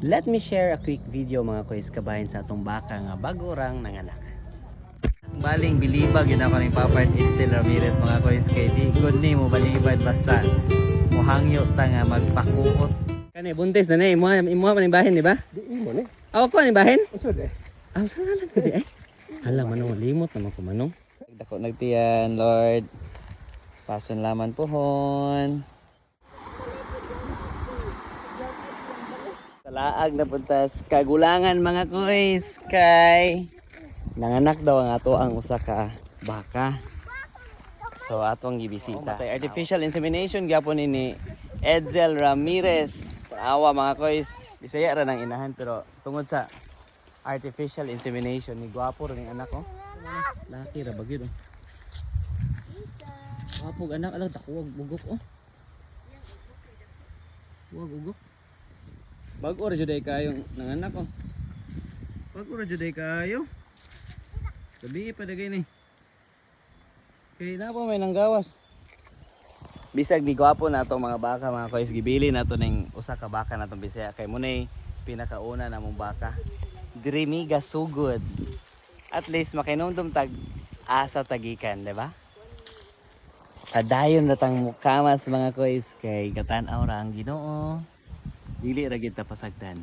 Let me share a quick video mga kuys kabahin sa atong baka nga bago rang nanganak. Baling bilibag yun ako ni Papa Edsel Ramirez mga kuys kay di good ni mo balibad basta muhangyo ta nga magpakuot. Kani buntis na imo man bahin di ba? Di imo ni. Ako ko ni bahin? Usod eh. Ah, sa ngalan ko di ay. Hala manong limot naman ko manong. Dako nagtiyan Lord. Pason laman pohon. Laag na puntas kagulangan mga kuys kay nanganak daw ang ato ang usa ka baka. So atong gibisita. Artificial insemination gyapon ni Edsel Ramirez. Awa mga kuys, Bisaya ra nang inahan pero tungod sa artificial insemination ni gwapo rin ang anak ko. Laki ra bagyod oh. Gwapo anak alang takuwag bugok oh. Wag ugok. Bago ra jud ay kayo nanganak ko. Bago ra jud ay kayo. Gabi pa dagay ni. Kay na pa may nanggawas. Bisag di gwapo na itong mga baka mga kuys gibili na to ning usa ka baka na tong Bisaya kay mo nay pinakauna namong baka. Dreamy ga so good. At least makinumdum tag asa tagikan, di ba? Padayon na tang mukamas mga kuys kay gatan-aw ra ang Ginoo. Dili ra gid ta pasagdan.